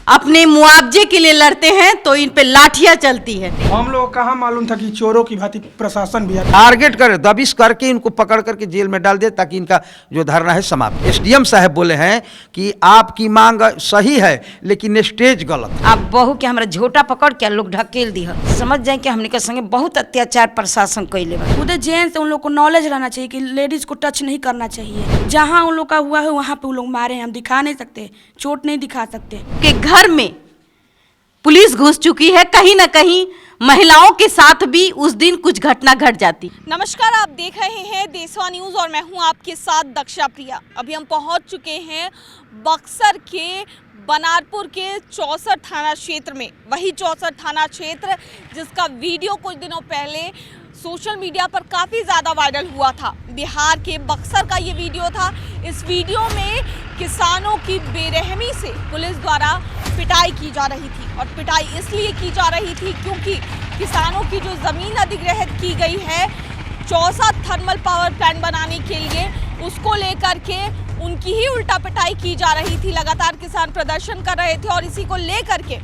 अपने मुआवजे के लिए लड़ते हैं तो इन पे लाठियां चलती है। हम लोग कहाँ मालूम था कि चोरों की भांति प्रशासन भी आता। टारगेट कर दबिश करके इनको पकड़ करके जेल में डाल दे ताकि इनका जो धरना है समाप्त। एसडीएम साहब बोले हैं कि आपकी मांग सही है लेकिन स्टेज गलत। आप बहू के हमारा झोटा पकड़ के लोग ढकेल दी है। समझ जाए कि हमने के संगे बहुत अत्याचार प्रशासन कैले बा। खुद जेंट्स उन लोग को नॉलेज रहना चाहिए कि लेडीज को टच नहीं करना चाहिए। जहाँ उन लोग का हुआ है वहाँ पे उन लोग मारे हैं, हम दिखा नहीं सकते, चोट नहीं दिखा सकते। कि घर में पुलिस घुस चुकी है, कहीं ना कहीं महिलाओं के साथ भी उस दिन कुछ घटना घट जाती। नमस्कार, आप देख रहे हैं देशवा न्यूज और मैं हूं आपके साथ दक्षा प्रिया। अभी हम पहुंच चुके हैं बक्सर के बनारपुर के 64 थाना क्षेत्र में। वही 64 थाना क्षेत्र जिसका वीडियो कुछ दिनों पहले सोशल मीडिया पर काफ़ी ज़्यादा वायरल हुआ था। बिहार के बक्सर का ये वीडियो था। इस वीडियो में किसानों की बेरहमी से पुलिस द्वारा पिटाई की जा रही थी और पिटाई इसलिए की जा रही थी क्योंकि किसानों की जो ज़मीन अधिग्रहित की गई है चौसा थर्मल पावर प्लांट बनाने के लिए, उसको लेकर के उनकी ही उल्टा पिटाई की जा रही थी। लगातार किसान प्रदर्शन कर रहे थे और इसी को लेकर के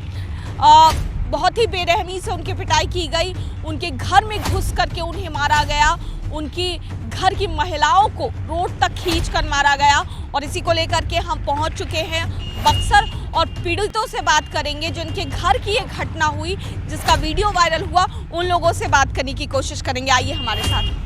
बहुत ही बेरहमी से उनकी पिटाई की गई। उनके घर में घुस करके उन्हें मारा गया, उनकी घर की महिलाओं को रोड तक खींच कर मारा गया। और इसी को लेकर के हम पहुंच चुके हैं बक्सर और पीड़ितों से बात करेंगे जिनके घर की ये घटना हुई, जिसका वीडियो वायरल हुआ। उन लोगों से बात करने की कोशिश करेंगे, आइए हमारे साथ।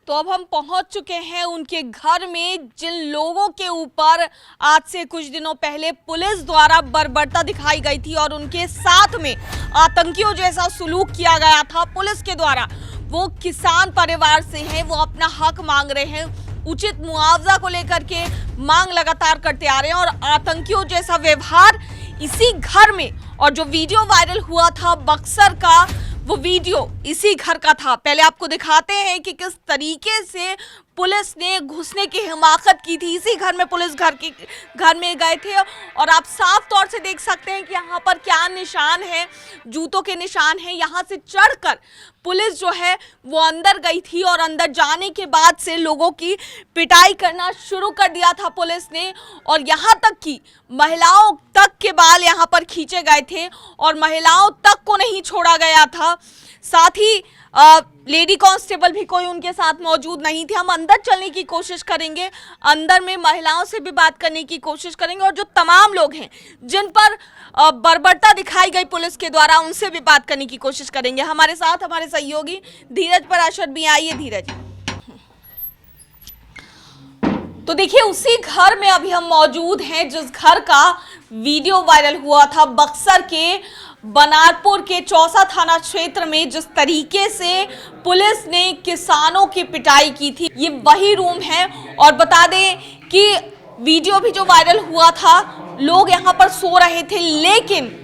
तो अब हम पहुंच चुके हैं उनके घर में जिन लोगों के ऊपर आज से कुछ दिनों पहले पुलिस द्वारा बर्बरता दिखाई गई थी और उनके साथ में आतंकियों जैसा सुलूक किया गया था पुलिस के द्वारा। वो किसान परिवार से हैं, वो अपना हक मांग रहे हैं, उचित मुआवजा को लेकर के मांग लगातार करते आ रहे हैं। और आतंकियों जैसा व्यवहार इसी घर में, और जो वीडियो वायरल हुआ था बक्सर का, वो वीडियो इसी घर का था। पहले आपको दिखाते हैं कि किस तरीके से पुलिस ने घुसने की हिमाकत की थी। इसी घर में पुलिस घर में गए थे और आप साफ तौर से देख सकते हैं कि यहाँ पर क्या निशान है, जूतों के निशान हैं। यहाँ से चढ़कर पुलिस जो है वो अंदर गई थी और अंदर जाने के बाद से लोगों की पिटाई करना शुरू कर दिया था पुलिस ने। और यहाँ तक कि महिलाओं तक के बाल यहाँ पर खींचे गए थे और महिलाओं तक को नहीं छोड़ा गया था। साथ ही लेडी कांस्टेबल भी कोई उनके साथ मौजूद नहीं थे। हम अंदर चलने की कोशिश करेंगे, अंदर में महिलाओं से भी बात करने की कोशिश करेंगे और जो तमाम लोग हैं जिन पर बर्बरता दिखाई गई पुलिस के द्वारा, उनसे भी बात करने की कोशिश करेंगे। हमारे साथ हमारे सहयोगी धीरज पराशर भी आइए। धीरज, तो देखिए उसी घर में अभी हम मौजूद हैं जिस घर का वीडियो वायरल हुआ था बक्सर के बनारपुर के चौसा थाना क्षेत्र में। जिस तरीके से पुलिस ने किसानों की पिटाई की थी, ये वही रूम है। और बता दें कि वीडियो भी जो वायरल हुआ था, लोग यहाँ पर सो रहे थे लेकिन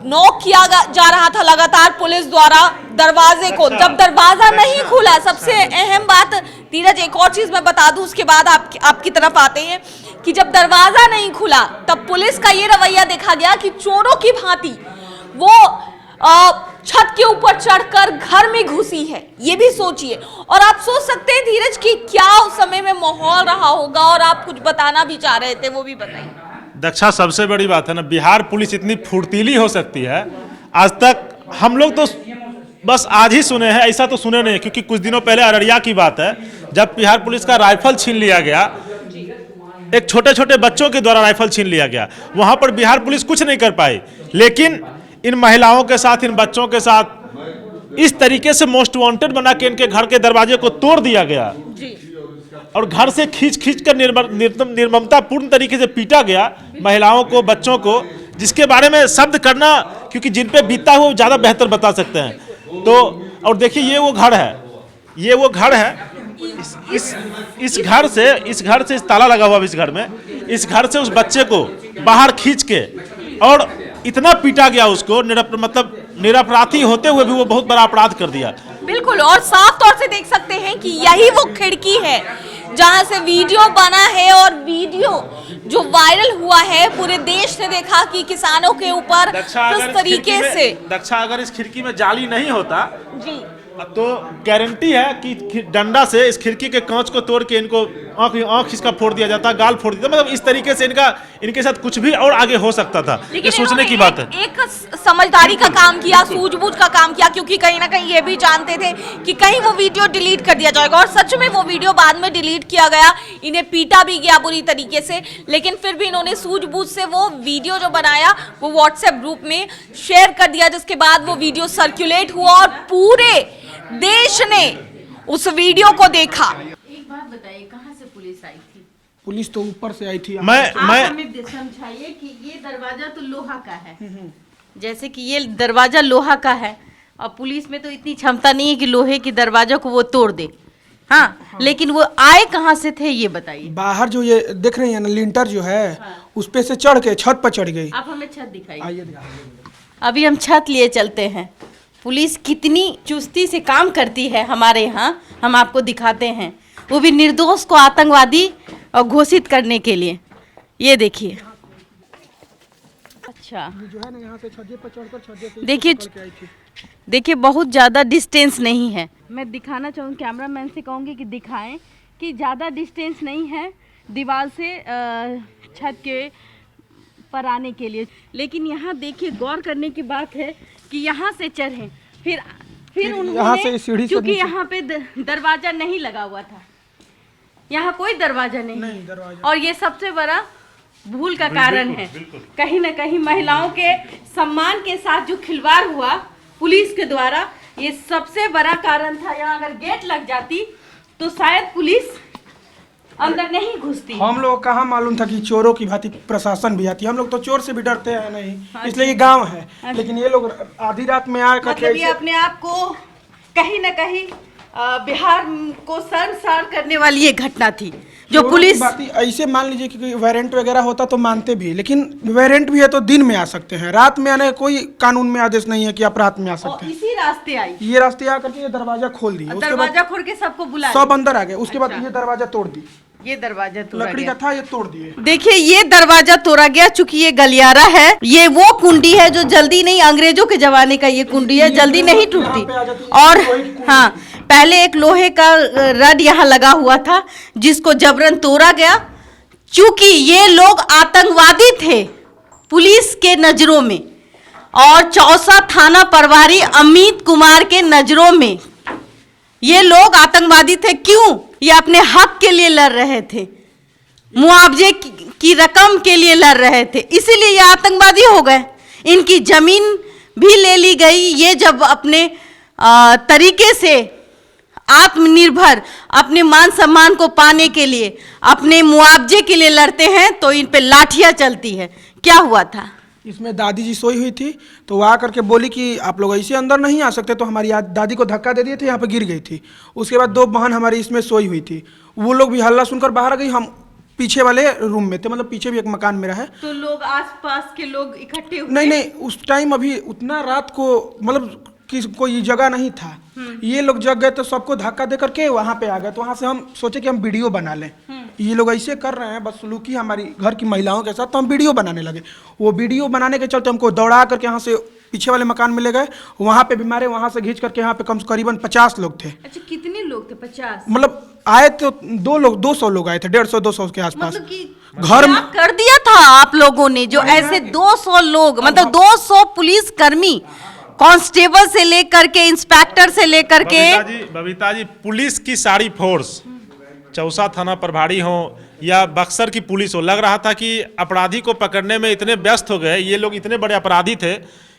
नॉक किया जा रहा था लगातार पुलिस द्वारा दरवाजे को। जब दरवाजा नहीं खुला, सबसे अहम बात धीरज एक और चीज मैं बता दूं, उसके बाद आपकी तरफ आते हैं कि जब दरवाजा नहीं खुला तब पुलिस का ये रवैया देखा गया कि चोरों की भांति वो छत के ऊपर चढ़कर घर में घुसी है। ये भी सोचिए और आप सोच सकते हैं धीरज कि क्या उस समय में माहौल रहा होगा। और आप कुछ बताना भी चाह रहे थे, वो भी बताइए। दक्षा, सबसे बड़ी बात है ना, बिहार पुलिस इतनी फुर्तीली हो सकती है, आज तक हम लोग तो बस आज ही सुने हैं, ऐसा तो सुने नहीं। क्योंकि कुछ दिनों पहले अररिया की बात है, जब बिहार पुलिस का राइफल छीन लिया गया, एक छोटे छोटे बच्चों के द्वारा राइफल छीन लिया गया, वहां पर बिहार पुलिस कुछ नहीं कर पाई। लेकिन इन महिलाओं के साथ, इन बच्चों के साथ इस तरीके से मोस्ट वांटेड बना के इनके घर के दरवाजे को तोड़ दिया गया और घर से खींच कर निर्ममतापूर्ण तरीके से पीटा गया महिलाओं को, बच्चों को, जिसके बारे में शब्द करना, क्योंकि जिन पे बीता हो ज़्यादा बेहतर बता सकते हैं। तो और देखिए ये वो घर है, ये वो घर है। इस घर से इस ताला लगा हुआ इस घर में, इस घर से उस बच्चे को बाहर खींच के और इतना पीटा गया उसको, मतलब निरपराधी होते हुए भी वो बहुत बड़ा अपराध कर दिया। बिल्कुल, और साफ तौर से देख सकते हैं कि यही वो खिड़की है जहां से वीडियो बना है। और वीडियो जो वायरल हुआ है पूरे देश ने देखा कि किसानों के ऊपर किस तरीके से। दक्षा, अगर इस खिड़की में जाली नहीं होता जी, तो गारंटी है कि डंडा से इस खिड़की के कांच को तोड़ के इनको आंख इसका फोड़ दिया जाता, गाल फोड़ दिया, मतलब इस तरीके से इनके साथ कुछ भी और आगे हो सकता था। ये सोचने की बात है। एक समझदारी का काम किया, सूझबूझ का काम किया, क्योंकि कहीं ना कहीं ये भी जानते थे कि कहीं वो वीडियो डिलीट कर दिया जाएगा, और सच में वो वीडियो बाद में डिलीट किया गया, इन्हें पीटा भी गया बुरी तरीके से, लेकिन फिर भी इन्होंने सूझबूझ से वो वीडियो जो बनाया वो व्हाट्सएप ग्रुप में शेयर कर दिया, जिसके बाद वो वीडियो सर्कुलेट हुआ और पूरे देश ने उस वीडियो को देखा। एक बात बताइए, कहाँ से पुलिस आई थी? पुलिस तो ऊपर से आई थी। मैं आप हमें समझाइए कि ये दरवाजा तो लोहा का है, जैसे कि ये दरवाजा लोहा का है, और पुलिस में तो इतनी क्षमता नहीं है कि लोहे की दरवाजा को वो तोड़ दे। हाँ, लेकिन वो आए कहाँ से थे ये बताइए। बाहर जो ये देख रही है ना, लिंटर जो है उस पे से चढ़ के छत पर चढ़ गई। आप हमें छत दिखाइए। आइए दिखाइए। अभी हम छत लिए चलते हैं। पुलिस कितनी चुस्ती से काम करती है हमारे यहाँ, हम आपको दिखाते हैं, वो भी निर्दोष को आतंकवादी घोषित करने के लिए। ये देखिए, अच्छा जो है ना यहाँ से छज्जे पर चढ़कर छज्जे से देखिए, चढ़ के आई थी। देखिए बहुत ज़्यादा डिस्टेंस नहीं है। मैं दिखाना चाहूँ, कैमरामैन से कहूँगी कि दिखाएं कि ज़्यादा डिस्टेंस नहीं है दीवार से छत के पर आने के लिए, लेकिन यहाँ देखिए गौर करने की बात है कि यहाँ से चढ़े, फिर यहाँ उन्होंने, से सीढ़ी से क्योंकि नीचे। यहाँ पे दरवाजा नहीं लगा हुआ था, यहाँ कोई दरवाजा नहीं दरवाजा। और ये सबसे बड़ा भूल का कारण है। कहीं ना कहीं महिलाओं के सम्मान के साथ जो खिलवाड़ हुआ पुलिस के द्वारा, ये सबसे बड़ा कारण था। यहाँ अगर गेट लग जाती तो शायद पुलिस अंदर नहीं घुसती। हम लोग कहाँ मालूम था कि चोरों की भांति प्रशासन भी आती है। हम लोग तो चोर से भी डरते हैं नहीं, इसलिए ये गांव है। लेकिन ये लोग आधी रात में आकर मतलब ये अपने आप को कहीं ना कहीं बिहार को शर्मसार करने वाली ये घटना थी जो पुलिस। ऐसे मान लीजिए कि वारंट वगैरह होता तो मानते भी, लेकिन वारंट भी है तो दिन में आ सकते हैं, रात में आने का कोई कानून में आदेश नहीं है कि आप रात में आ सकते हैं। इसी रास्ते आई, ये रास्ते आकर के ये दरवाजा खोल दिया, दरवाजा खोल के सबको बुला सब अंदर आ गए। उसके बाद ये दरवाजा तोड़ दी, ये दरवाजा तोड़ा लकड़ी गया। का था, ये तोड़ दिए। देखिए ये दरवाजा तोड़ा गया, चूंकि ये गलियारा है, ये वो कुंडी है जो जल्दी नहीं, अंग्रेजों के जमाने का ये कुंडी है, जल्दी नहीं टूटती। और हाँ, पहले एक लोहे का रड यहाँ लगा हुआ था जिसको जबरन तोड़ा गया, चूंकि ये लोग आतंकवादी थे पुलिस के नजरों में और चौसा थाना प्रभारी अमित कुमार के नजरों में ये लोग आतंकवादी थे। क्यों? ये अपने हक के लिए लड़ रहे थे, मुआवजे की रकम के लिए लड़ रहे थे, इसीलिए ये आतंकवादी हो गए। इनकी जमीन भी ले ली गई। ये जब अपने तरीके से आत्मनिर्भर अपने मान सम्मान को पाने के लिए, अपने मुआवजे के लिए लड़ते हैं तो इन पे लाठियां चलती है। क्या हुआ था? इसमें दादी जी सोई हुई थी, तो वो आकर के बोली कि आप लोग ऐसे अंदर नहीं आ सकते, तो हमारी दादी को धक्का दे दिए थे, यहाँ पे गिर गई थी। उसके बाद 2 बहन हमारी इसमें सोई हुई थी, वो लोग भी हल्ला सुनकर बाहर आ गई। हम पीछे वाले रूम में थे, मतलब पीछे भी एक मकान मेरा है। तो लोग आसपास के लोग इकट्ठे हुए? नहीं, उस टाइम अभी उतना रात को मतलब कि कोई जगह नहीं था। ये लोग जग गए तो सबको धक्का दे करके वहाँ पे आ गए। तो वहाँ से हम सोचे कि हम वीडियो बना लें। ये लोग ऐसे कर रहे हैं बदसलूकी हमारी घर की महिलाओं के साथ, तो हम वीडियो बनाने लगे। वो वीडियो बनाने के चलते हमको दौड़ा करके यहाँ से पीछे वाले मकान में ले गए, वहाँ पे भी मारे, वहाँ से खींच करके यहाँ पे करीबन 50 लोग थे। अच्छा, कितने लोग थे? 50? मतलब आए तो 200 लोग आए थे, 150-200 के आसपास। मतलब कि घर में कर दिया था आप लोगों ने, जो ऐसे 200 लोग, मतलब 200 पुलिस कर्मी, कांस्टेबल से लेकर के इंस्पेक्टर से लेकर के। बबीता जी, पुलिस की सारी फोर्स, चौसा थाना प्रभारी हो या बक्सर की पुलिस हो, लग रहा था कि अपराधी को पकड़ने में इतने व्यस्त हो गए, ये लोग इतने बड़े अपराधी थे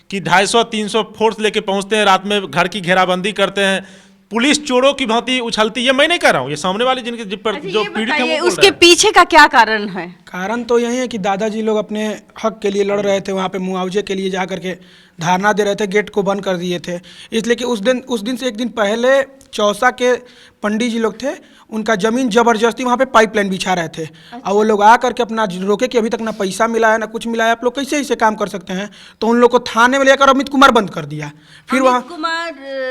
कि 250-300 फोर्स लेके पहुंचते हैं, रात में घर की घेराबंदी करते हैं, पुलिस चोरों की भांति उछलती। ये मैं नहीं कह रहा हूँ, ये सामने वाले जिनके जो पीड़ित हैं वो उसके पीछे का क्या कारण है? कारण तो यही है कि दादाजी लोग अपने हक के लिए लड़ रहे थे, वहाँ पे मुआवजे के लिए जा करके धारणा दे रहे थे, गेट को बंद कर दिए थे। इसलिए कि उस दिन से एक दिन पहले चौसा के पंडित जी लोग थे, उनका जमीन जबरदस्ती वहाँ पे पाइपलाइन बिछा रहे थे। और वो लोग आ करके अपना रोके कि अभी तक ना पैसा मिला है ना कुछ मिला है, आप लोग कैसे इसे काम कर सकते हैं। तो उन लोग को थाने में लेकर अमित कुमार बंद कर दिया। फिर वहाँ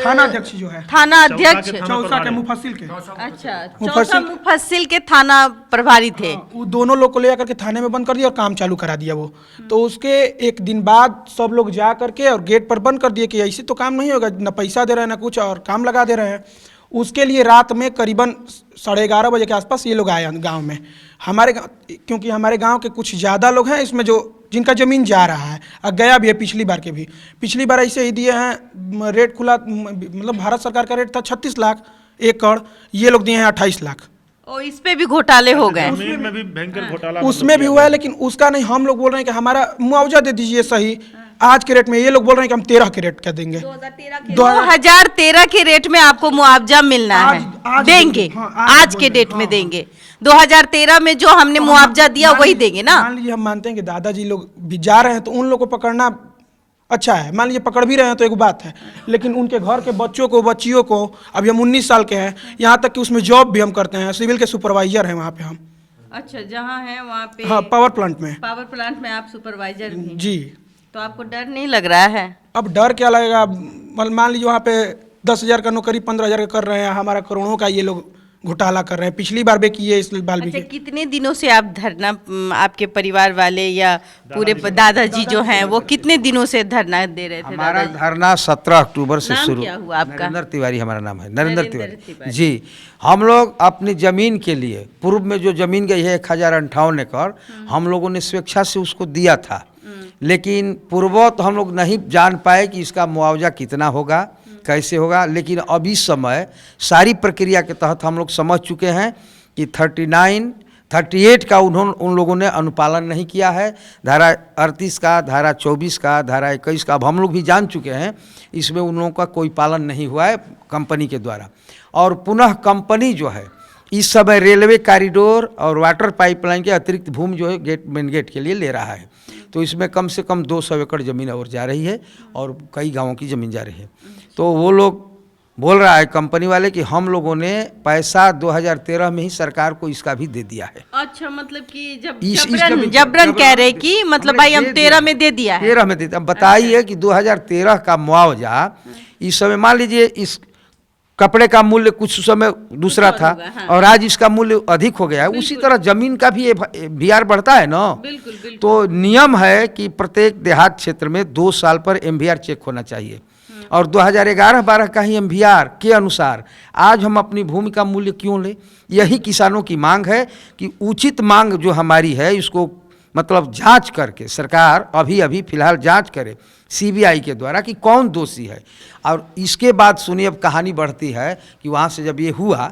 थाना अध्यक्ष जो है, थाना अध्यक्ष चौसा के मुफस्सिल के, अच्छा, चौसा मुफस्सिल के थाना प्रभारी थे। वो दोनों लोग को ले जाकर के थाने में बंद कर दिया और काम चालू करा दिया वो। तो उसके एक दिन बाद सब लोग जा करके और गेट पर बंद कर दिए कि ऐसे तो काम नहीं होगा, ना पैसा दे रहे हैं ना कुछ और काम लगा दे रहे हैं। उसके लिए रात में करीबन 11:30 बजे के आसपास ये लोग आए गांव में। हमारे गाँव, क्योंकि हमारे गांव के कुछ ज़्यादा लोग हैं इसमें जो जिनका ज़मीन जा रहा है और गया भी है, पिछली बार के भी। पिछली बार ऐसे ही दिए हैं, रेट खुला, मतलब भारत सरकार का रेट था 36 लाख एकड़, ये लोग दिए हैं 28 लाख। और इस पे भी घोटाले हो गए। जमीन में भी भयंकर घोटाला उसमें भी हुआ है, लेकिन उसका नहीं। हम लोग बोल रहे हैं कि हमारा मुआवजा दे दीजिए सही आज के रेट में। ये लोग बोल रहे हैं कि हम 13 के रेट का देंगे। 2013 के रेट में आपको मुआवजा मिलना है, देंगे, आज के डेट में देंगे। 2013 में जो हमने मुआवजा दिया वही देंगे ना। मान लीजिए हम मानते हैं कि दादाजी लोग भी जा रहे हैं तो उन लोग को पकड़ना अच्छा है, मान लीजिए पकड़ भी रहे हैं तो एक बात है, लेकिन उनके घर के बच्चों को, बच्चियों को, अभी हम 19 साल के हैं, यहाँ तक कि उसमें जॉब भी हम करते हैं, सिविल के सुपरवाइजर हैं वहाँ पे हम। अच्छा, जहाँ है वहाँ पे, हाँ, पावर प्लांट में आप सुपरवाइजर भी। जी। तो आपको डर नहीं लग रहा है? अब डर क्या लगेगा, मान लीजिए वहाँ पे 10,000 का नौकरी 15,000 का कर रहे हैं, हमारा करोड़ों का ये लोग घोटाला कर रहे हैं। पिछली बार भी किए, इस बार भी अच्छा, कितने दिनों से आप धरना, आपके परिवार वाले या पूरे दादाजी जो हैं वो कितने दिनों से धरना दे रहे थे? हमारा धरना 17 अक्टूबर से नाम शुरू। क्या हुआ आपका? नरेंद्र तिवारी हमारा नाम है, नरेंद्र तिवारी जी। हम लोग अपनी जमीन के लिए, पूर्व में जो जमीन गई है 1058 एकड़, हम लोगों ने स्वेच्छा से उसको दिया था, लेकिन पूर्ववत हम लोग नहीं जान पाए कि इसका मुआवजा कितना होगा, कैसे होगा। लेकिन अभी समय सारी प्रक्रिया के तहत हम लोग समझ चुके हैं कि 38 का उन लोगों ने अनुपालन नहीं किया है। धारा 38 का, धारा 24 का, धारा 21 का अब हम लोग भी जान चुके हैं, इसमें उन लोगों का कोई पालन नहीं हुआ है कंपनी के द्वारा। और पुनः कंपनी जो है इस समय रेलवे कॉरिडोर और वाटर पाइपलाइन के अतिरिक्त भूमि जो है मेन गेट के लिए ले रहा है। तो इसमें कम से कम 200 एकड़ ज़मीन और जा रही है और कई गांवों की ज़मीन जा रही है। तो वो लोग बोल रहा है कंपनी वाले कि हम लोगों ने पैसा 2013 में ही सरकार को इसका भी दे दिया है। अच्छा, मतलब कि जबरन कह रहे कि मतलब भाई हम 13 में दे दिया है। 13 में दे दिया। अब बताइए कि 2013 का मुआवजा इस समय, मान लीजिए इस कपड़े का मूल्य कुछ समय दूसरा था, हाँ। और आज इसका मूल्य अधिक हो गया है। उसी तरह जमीन का भी MVR बढ़ता है ना। बिल्कुल। तो नियम है कि प्रत्येक देहात क्षेत्र में 2 साल पर MVR चेक होना चाहिए, और 2011-12 का ही MVR के अनुसार आज हम अपनी भूमि का मूल्य क्यों लें। यही किसानों की मांग है कि उचित मांग जो हमारी है इसको मतलब जांच करके सरकार अभी फिलहाल जांच करे CBI के द्वारा कि कौन दोषी है। और इसके बाद सुनिए, अब कहानी बढ़ती है कि वहाँ से जब ये हुआ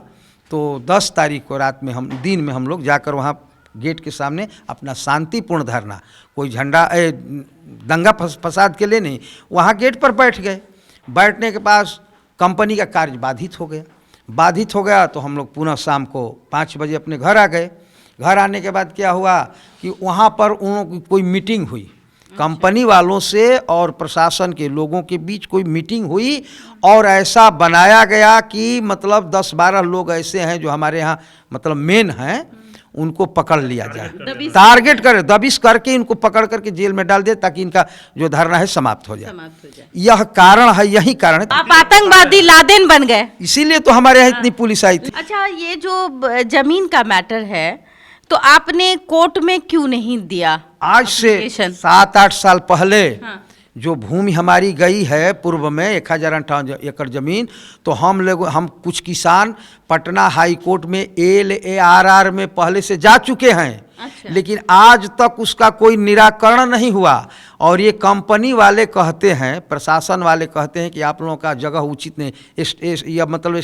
तो 10 तारीख को रात में दिन में हम लोग जाकर वहाँ गेट के सामने अपना शांतिपूर्ण धरना, कोई झंडा दंगा फसाद के लिए नहीं, वहाँ गेट पर बैठ गए। बैठने के पास कंपनी का कार्य बाधित हो गया तो हम लोग पुनः शाम को 5 बजे अपने घर आ गए। घर आने के बाद क्या हुआ कि वहाँ पर उन लोगों की कोई मीटिंग हुई, कंपनी वालों से और प्रशासन के लोगों के बीच कोई मीटिंग हुई, और ऐसा बनाया गया कि मतलब 10-12 लोग ऐसे हैं जो हमारे यहाँ मतलब मेन हैं, उनको पकड़ लिया जाए, टारगेट करे, दबिश करके इनको पकड़ करके जेल में डाल दे ताकि इनका जो धरना है समाप्त हो जाए। यह कारण है, यही कारण है। आप आतंकवादी लादेन बन गए, इसीलिए तो हमारे यहाँ इतनी पुलिस आई थी। अच्छा, ये जो जमीन का मैटर है तो आपने कोर्ट में क्यों नहीं दिया? आज से 7-8 साल पहले जो भूमि हमारी गई है पूर्व में 1058 एकड़ जमीन, तो हम कुछ किसान पटना हाई कोर्ट में LARR में पहले से जा चुके हैं। अच्छा। लेकिन आज तक उसका कोई निराकरण नहीं हुआ, और ये कंपनी वाले कहते हैं, प्रशासन वाले कहते हैं कि आप लोगों का जगह उचित नहीं। या मतलब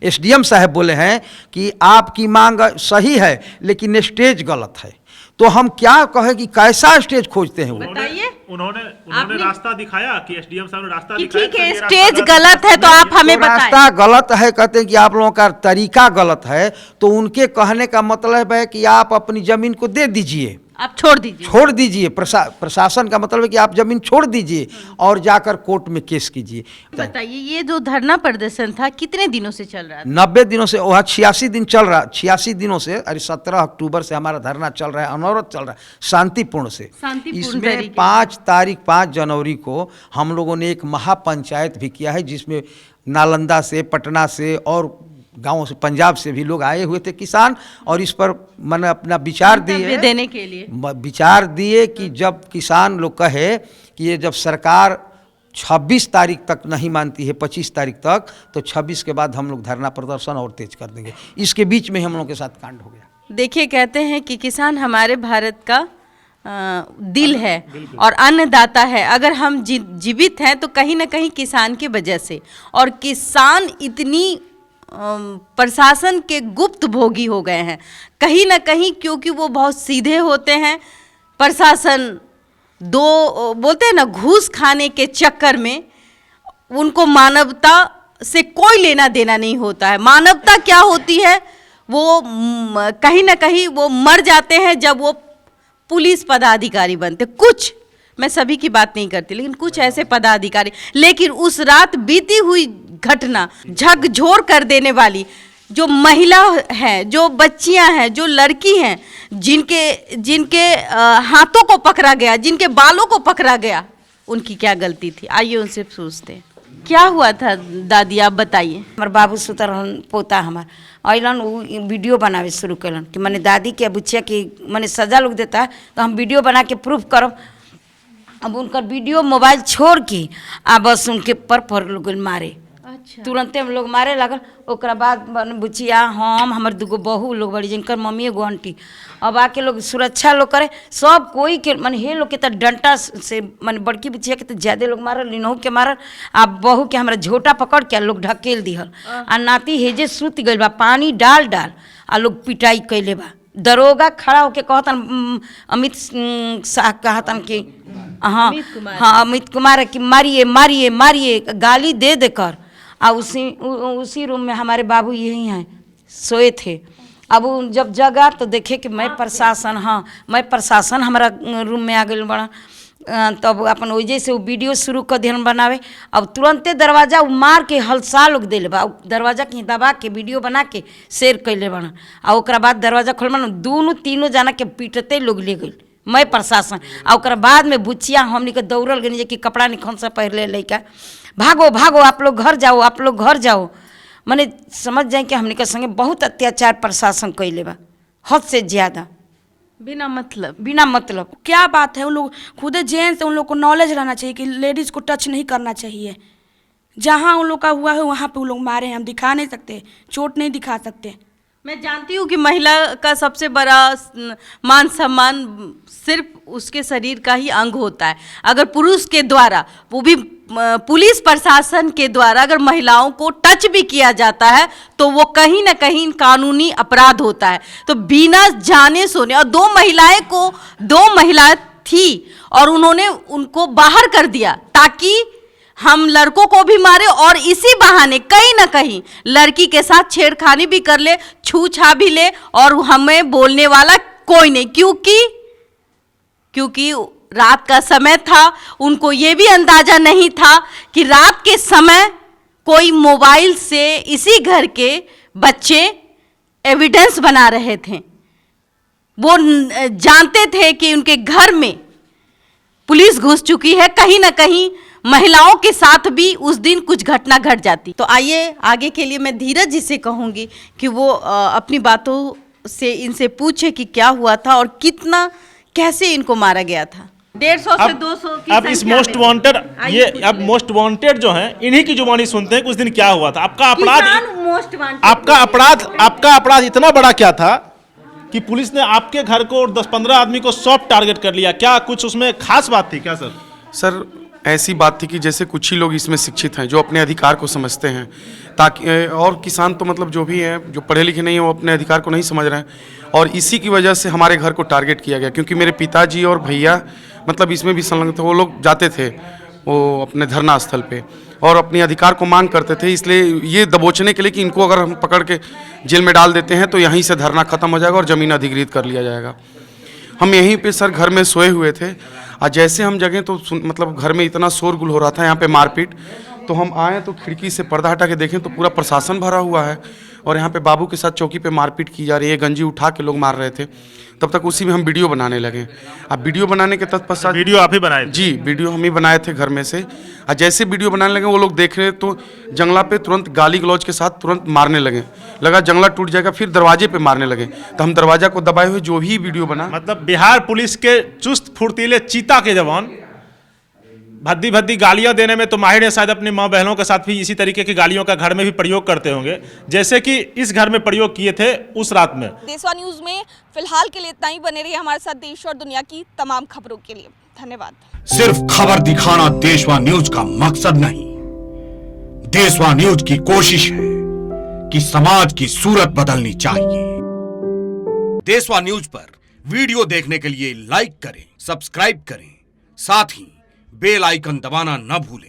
SDM साहब बोले हैं कि आपकी मांग सही है लेकिन स्टेज गलत है। तो हम क्या कहें कि कैसा स्टेज खोजते हैं वो? बताइए। उन्होंने रास्ता दिखाया कि SDM साहब ने रास्ता दिखाया। ठीक है, स्टेज गलत है तो आप हमें बताएं। रास्ता गलत है, कहते हैं कि आप लोगों का तरीका गलत है, तो उनके कहने का मतलब है कि आप अपनी जमीन को दे दीजिए। आप छोड़ दीजिए। छोड़ दीजिए। प्रशासन का मतलब है कि आप जमीन छोड़ दीजिए और जाकर कोर्ट में केस कीजिए। बताइए, ये जो धरना प्रदर्शन था कितने दिनों से चल रहा था? 90 दिनों से, वहाँ 86 दिन चल रहा, 86 दिनों से, अरे 17 अक्टूबर से हमारा धरना चल रहा है, अनवरत चल रहा है, शांतिपूर्ण से। इसमें 5 जनवरी को हम लोगों ने एक महापंचायत भी किया है, जिसमें नालंदा से, पटना से और गाँव से, पंजाब से भी लोग आए हुए थे किसान, और इस पर मैंने अपना विचार दिए देने के लिए विचार दिए कि जब किसान लोग कहे कि ये जब सरकार 26 तारीख तक नहीं मानती है, 25 तारीख तक, तो 26 के बाद हम लोग धरना प्रदर्शन और तेज कर देंगे। इसके बीच में हम लोग के साथ कांड हो गया। देखिए, कहते हैं कि किसान हमारे भारत का दिल है और अन्नदाता है। अगर हम जीवित हैं तो कहीं ना कहीं किसान की वजह से, और किसान इतनी प्रशासन के गुप्त भोगी हो गए हैं कहीं ना कहीं, क्योंकि वो बहुत सीधे होते हैं। प्रशासन बोलते हैं ना, घूस खाने के चक्कर में उनको मानवता से कोई लेना देना नहीं होता है। मानवता क्या होती है, वो कहीं ना कहीं वो मर जाते हैं जब वो पुलिस पदाधिकारी बनते। कुछ, मैं सभी की बात नहीं करती, लेकिन कुछ ऐसे पदाधिकारी, लेकिन उस रात बीती हुई घटना झकझोर कर देने वाली, जो महिला हैं, जो बच्चियां हैं, जो लड़की हैं, जिनके हाथों को पकड़ा गया, जिनके बालों को पकड़ा गया, उनकी क्या गलती थी? आइए उनसे पूछते हैं। क्या हुआ था दादी, आप बताइए। हमार बाबू सुतर पोता हमार अलन वीडियो बनावे शुरू कलन कि मैंने दादी के बुचिया की मैंने सजा लोग देता तो हम वीडियो बना के प्रूफ करब। अब उनका वीडियो मोबाइल छोड़ के आ बस उनके पर लोग मारे। अच्छा। तुरंते हम लोग मारे लगल। ओकरा बाद बुचिया हम हमार दूगो बहू लोग बड़ी, जिनकर मम्मी एगो आंटी, अब आके लोग सुरक्षा लोग करे, सब कोई के मन हे लोग के तो डंटा से मन बड़की बुचिया के तो ज्यादा लोग मारल, लिनहू के मारल, आ बहू के हमारा झोटा पकड़ के लोग ढकेल दिहल, आ नाती हेजे सुत गइल बा, पानी डाल डाल आ लोग पिटाई कैले बा। दरोगा खड़ा होके कहतन, अमित शाह कहतन कि हाँ अमित कुमार कि मारिए मारिए मारिए, गाली दे देकर। और उसी रूम में हमारे बाबू यही हैं, सोए थे। अब जब जगा तो देखे कि मैं प्रशासन हमारा रूम में आ गई बड़ा, तब अपन वजह से वो वीडियो शुरू कर दिहन बनावे। अब तुरंते दरवाजा मार के हलसा लोग दिले बा, दरवाजा के दबा के वीडियो बना के शेयर कैले बना। और ओकरा बाद दरवाजा खोल बना, दोनों तीनों जना के पीटते लोग ले गई मैं प्रशासन। और ओकरा बाद में बुचिया हमनी के दौड़ल गई कि कपड़ा निखन से पहले लैका, भागो भागो आप लोग घर जाओ, आप लोग घर जाओ। मैंने समझ जाए कि हमने के संगे बहुत अत्याचार प्रशासन कैले बा, हद से ज़्यादा, बिना मतलब। क्या बात है, उन लोग खुद जेंट्स, उन लोग को नॉलेज रहना चाहिए कि लेडीज़ को टच नहीं करना चाहिए। जहाँ उन लोग का हुआ है वहाँ पे वो लोग मारे हैं, हम दिखा नहीं सकते, चोट नहीं दिखा सकते। मैं जानती हूँ कि महिला का सबसे बड़ा मान सम्मान सिर्फ उसके शरीर का ही अंग होता है। अगर पुरुष के द्वारा, वो भी पुलिस प्रशासन के द्वारा, अगर महिलाओं को टच भी किया जाता है तो वो कहीं ना कहीं कानूनी अपराध होता है। तो बिना जाने सुने, और दो महिलाएं थी और उन्होंने उनको बाहर कर दिया ताकि हम लड़कों को भी मारे, और इसी बहाने कहीं ना कहीं लड़की के साथ छेड़खानी भी कर ले, छू छा भी ले, और हमें बोलने वाला कोई नहीं, क्योंकि रात का समय था। उनको ये भी अंदाजा नहीं था कि रात के समय कोई मोबाइल से इसी घर के बच्चे एविडेंस बना रहे थे। वो जानते थे कि उनके घर में पुलिस घुस चुकी है, कहीं ना कहीं महिलाओं के साथ भी उस दिन कुछ घटना घट जाती। तो आइए आगे के लिए मैं धीरज जी से कहूँगी कि वो अपनी बातों से इनसे पूछे कि क्या हुआ था और कैसे इनको मारा गया था। 150 से 200 की अब इस मोस्ट वांटेड, ये अब मोस्ट वांटेड जो हैं, इन्हीं की जुबानी सुनते हैं। कुछ दिन क्या हुआ था, आपका अपराध इतना बड़ा क्या था कि पुलिस ने आपके घर को और 10-15 आदमी को सॉफ्ट टारगेट कर लिया। क्या कुछ उसमें खास बात थी क्या सर? सर ऐसी बात थी कि जैसे कुछ ही लोग इसमें शिक्षित हैं जो अपने अधिकार को समझते हैं, ताकि और किसान तो मतलब जो भी हैं, जो पढ़े लिखे नहीं हैं, वो अपने अधिकार को नहीं समझ रहे हैं, और इसी की वजह से हमारे घर को टारगेट किया गया। क्योंकि मेरे पिताजी और भैया मतलब इसमें भी संलग्न थे, वो लोग जाते थे वो अपने धरना स्थल पे और अपने अधिकार को मांग करते थे। इसलिए ये दबोचने के लिए कि इनको अगर हम पकड़ के जेल में डाल देते हैं तो यहीं से धरना खत्म हो जाएगा और ज़मीन अधिग्रहित कर लिया जाएगा। हम यहीं पे सर घर में सोए हुए थे और जैसे हम जगह तो मतलब घर में इतना शोरगुल हो रहा था, यहाँ पे मारपीट, तो हम आए तो खिड़की से पर्दा हटा के देखें तो पूरा प्रशासन भरा हुआ है और यहाँ पे बाबू के साथ चौकी पे मारपीट की जा रही है, गंजी उठा के लोग मार रहे थे। तब तक उसी में हम वीडियो बनाने लगे। अब वीडियो बनाने के तत्पश्चात वीडियो आप ही बनाए थे? जी, वीडियो हम ही बनाए थे घर में से। और जैसे वीडियो बनाने लगे वो लोग देख रहे तो जंगला पे तुरंत गाली गलौज के साथ तुरंत मारने लगे, लगा जंगला टूट जाएगा, फिर दरवाजे पे मारने लगे। तो हम दरवाजा को दबाए हुए जो भी वीडियो बना, मतलब बिहार पुलिस के चुस्त फुर्तीले चीता के जवान भद्दी भद्दी गालियां देने में तो माहिर है, शायद अपनी माँ बहनों के साथ भी इसी तरीके की गालियों का घर में भी प्रयोग करते होंगे, जैसे कि इस घर में प्रयोग किए थे उस रात में। देशवा न्यूज में फिलहाल के लिए इतना ही। बने रहिए हमारे साथ देश और दुनिया की तमाम खबरों के लिए। धन्यवाद। सिर्फ खबर दिखाना देशवा न्यूज का मकसद नहीं, देशवा न्यूज की कोशिश है कि समाज की सूरत बदलनी चाहिए। देशवा न्यूज पर वीडियो देखने के लिए लाइक करें, सब्सक्राइब करें, साथ ही बेल आइकन दबाना न भूलें।